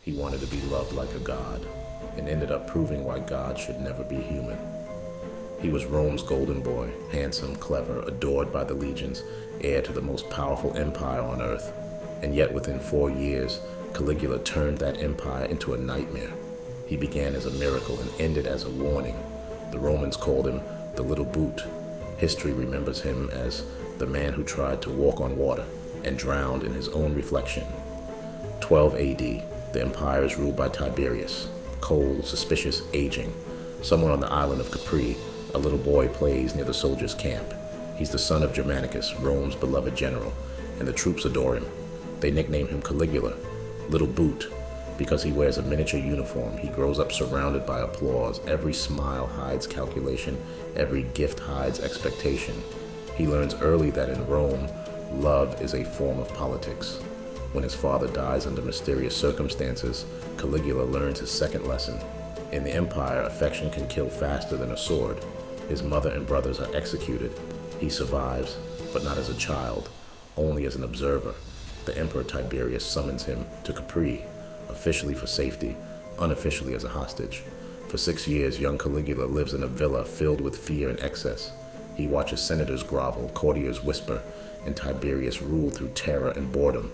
He wanted to be loved like a god, and ended up proving why God should never be human. He was Rome's golden boy, handsome, clever, adored by the legions, heir to the most powerful empire on earth. And yet within 4 years, Caligula turned that empire into a nightmare. He began as a miracle and ended as a warning. The Romans called him the Little Boot. History remembers him as the man who tried to walk on water and drowned in his own reflection. 12 AD, the empire is ruled by Tiberius, cold, suspicious, aging. Somewhere on the island of Capri, a little boy plays near the soldiers' camp. He's the son of Germanicus, Rome's beloved general, and the troops adore him. They nickname him Caligula, Little Boot, because he wears a miniature uniform. He grows up surrounded by applause. Every smile hides calculation. Every gift hides expectation. He learns early that in Rome, love is a form of politics. When his father dies under mysterious circumstances, Caligula learns his second lesson. In the empire, affection can kill faster than a sword. His mother and brothers are executed. He survives, but not as a child, only as an observer. The Emperor Tiberius summons him to Capri, officially for safety, unofficially as a hostage. For 6 years, young Caligula lives in a villa filled with fear and excess. He watches senators grovel, courtiers whisper, and Tiberius rule through terror and boredom.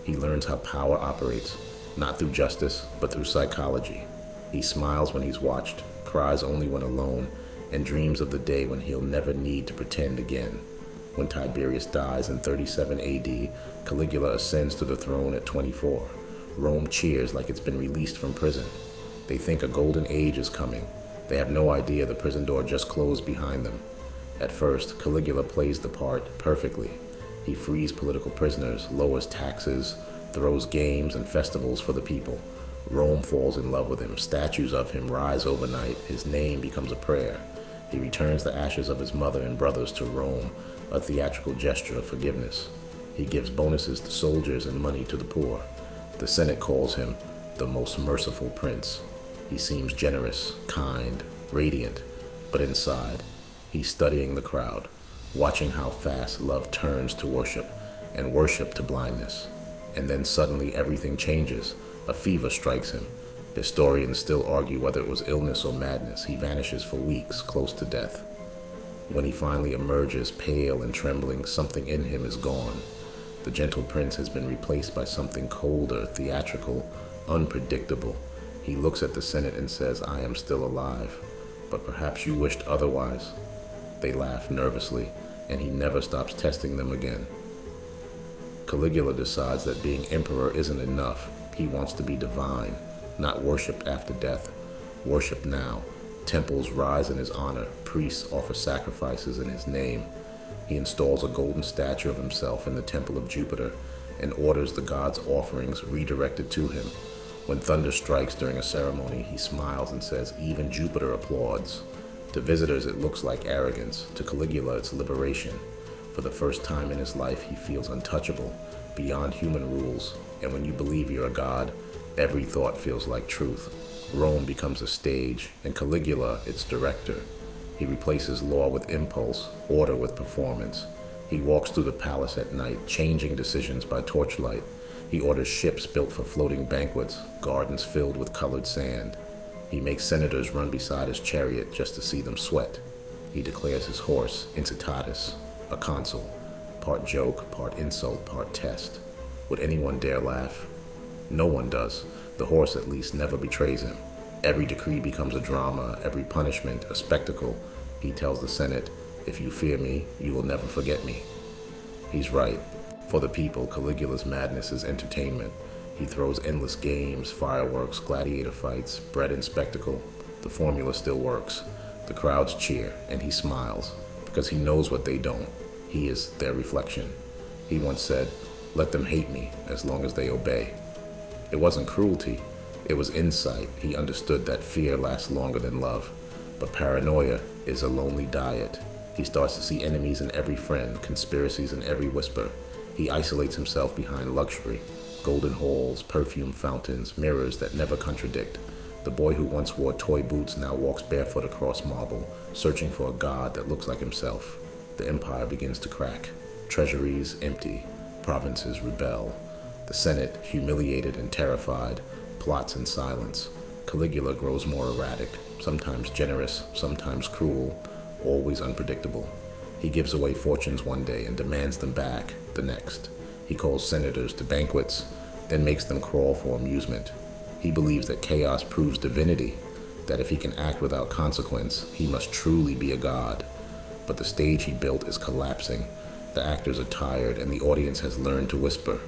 He learns how power operates, not through justice, but through psychology. He smiles when he's watched, cries only when alone, and dreams of the day when he'll never need to pretend again. When Tiberius dies in 37 AD, Caligula ascends to the throne at 24. Rome cheers like it's been released from prison. They think a golden age is coming. They have no idea the prison door just closed behind them. At first, Caligula plays the part perfectly. He frees political prisoners, lowers taxes, throws games and festivals for the people. Rome falls in love with him. Statues of him rise overnight. His name becomes a prayer. He returns the ashes of his mother and brothers to Rome, a theatrical gesture of forgiveness. He gives bonuses to soldiers and money to the poor. The Senate calls him the most merciful prince. He seems generous, kind, radiant, but inside, he's studying the crowd, watching how fast love turns to worship, and worship to blindness. And then suddenly everything changes. A fever strikes him. Historians still argue whether it was illness or madness. He vanishes for weeks, close to death. When he finally emerges, pale and trembling, something in him is gone. The gentle prince has been replaced by something colder, theatrical, unpredictable. He looks at the Senate and says, "I am still alive, but perhaps you wished otherwise." They laugh nervously, and he never stops testing them again. Caligula decides that being emperor isn't enough. He wants to be divine, not worshipped after death. Worship now. Temples rise in his honor. Priests offer sacrifices in his name. He installs a golden statue of himself in the temple of Jupiter and orders the gods' offerings redirected to him. When thunder strikes during a ceremony, he smiles and says, "Even Jupiter applauds." To visitors, it looks like arrogance. To Caligula, it's liberation. For the first time in his life, he feels untouchable, beyond human rules. And when you believe you're a god, every thought feels like truth. Rome becomes a stage, and Caligula its director. He replaces law with impulse, order with performance. He walks through the palace at night, changing decisions by torchlight. He orders ships built for floating banquets, gardens filled with colored sand. He makes senators run beside his chariot just to see them sweat. He declares his horse Tacitus, a consul, part joke, part insult, part test. Would anyone dare laugh? No one does. The horse at least never betrays him. Every decree becomes a drama, every punishment a spectacle. He tells the Senate, "If you fear me, you will never forget me." He's right. For the people, Caligula's madness is entertainment. He throws endless games, fireworks, gladiator fights, bread and spectacle. The formula still works. The crowds cheer, and he smiles, because he knows what they don't. He is their reflection. He once said, "Let them hate me, as long as they obey." It wasn't cruelty, it was insight. He understood that fear lasts longer than love, but paranoia is a lonely diet. He starts to see enemies in every friend, conspiracies in every whisper. He isolates himself behind luxury, golden halls, perfume fountains, mirrors that never contradict. The boy who once wore toy boots now walks barefoot across marble, searching for a god that looks like himself. The empire begins to crack. Treasuries empty. Provinces rebel. The Senate, humiliated and terrified, plots in silence. Caligula grows more erratic, sometimes generous, sometimes cruel, always unpredictable. He gives away fortunes one day and demands them back the next. He calls senators to banquets, then makes them crawl for amusement. He believes that chaos proves divinity, that if he can act without consequence, he must truly be a god. But the stage he built is collapsing. The actors are tired and the audience has learned to whisper.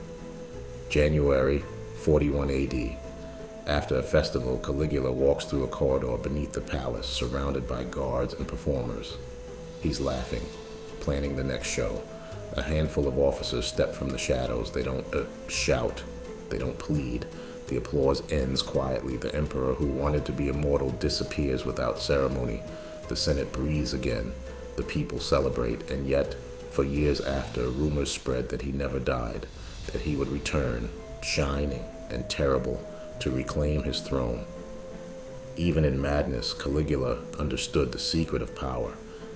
January 41 AD. After a festival, Caligula walks through a corridor beneath the palace, surrounded by guards and performers. He's laughing, planning the next show. A handful of officers step from the shadows. They don't shout. They don't plead. The applause ends quietly. The emperor who wanted to be immortal disappears without ceremony. The Senate breathes again. The people celebrate, and yet, for years after, rumors spread that he never died, that he would return, shining and terrible, to reclaim his throne. Even in madness, Caligula understood the secret of power.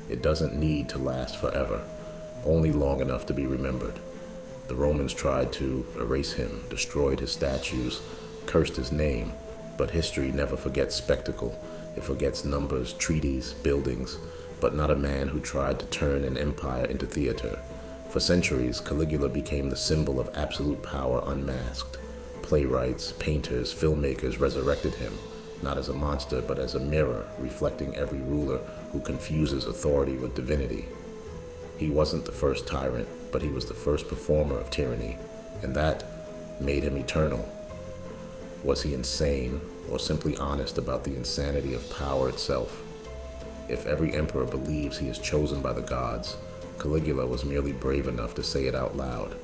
It doesn't need to last forever, only long enough to be remembered. The Romans tried to erase him, destroyed his statues, cursed his name, but history never forgets spectacle. It forgets numbers, treaties, buildings, but not a man who tried to turn an empire into theater. For centuries, Caligula became the symbol of absolute power unmasked. Playwrights, painters, filmmakers resurrected him, not as a monster, but as a mirror reflecting every ruler who confuses authority with divinity. He wasn't the first tyrant, but he was the first performer of tyranny, and that made him eternal. Was he insane, or simply honest about the insanity of power itself? If every emperor believes he is chosen by the gods, Caligula was merely brave enough to say it out loud.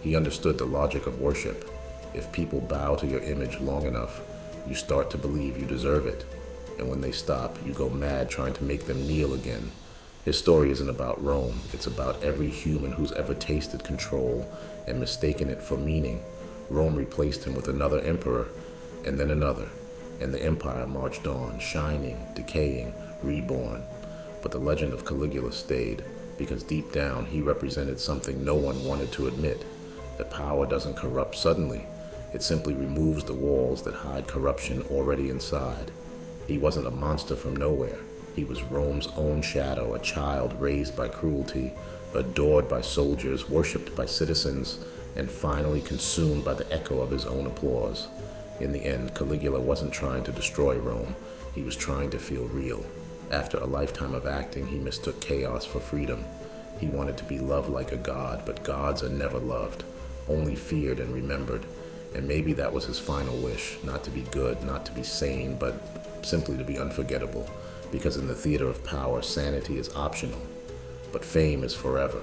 He understood the logic of worship. If people bow to your image long enough, you start to believe you deserve it. And when they stop, you go mad trying to make them kneel again. His story isn't about Rome. It's about every human who's ever tasted control and mistaken it for meaning. Rome replaced him with another emperor, and then another. And the empire marched on, shining, decaying, reborn. But the legend of Caligula stayed, because deep down he represented something no one wanted to admit. That power doesn't corrupt suddenly. It simply removes the walls that hide corruption already inside. He wasn't a monster from nowhere. He was Rome's own shadow, a child raised by cruelty, adored by soldiers, worshipped by citizens, and finally consumed by the echo of his own applause. In the end, Caligula wasn't trying to destroy Rome. He was trying to feel real. After a lifetime of acting, he mistook chaos for freedom. He wanted to be loved like a god, but gods are never loved, only feared and remembered. And maybe that was his final wish, not to be good, not to be sane, but simply to be unforgettable. Because in the theater of power, sanity is optional, but fame is forever.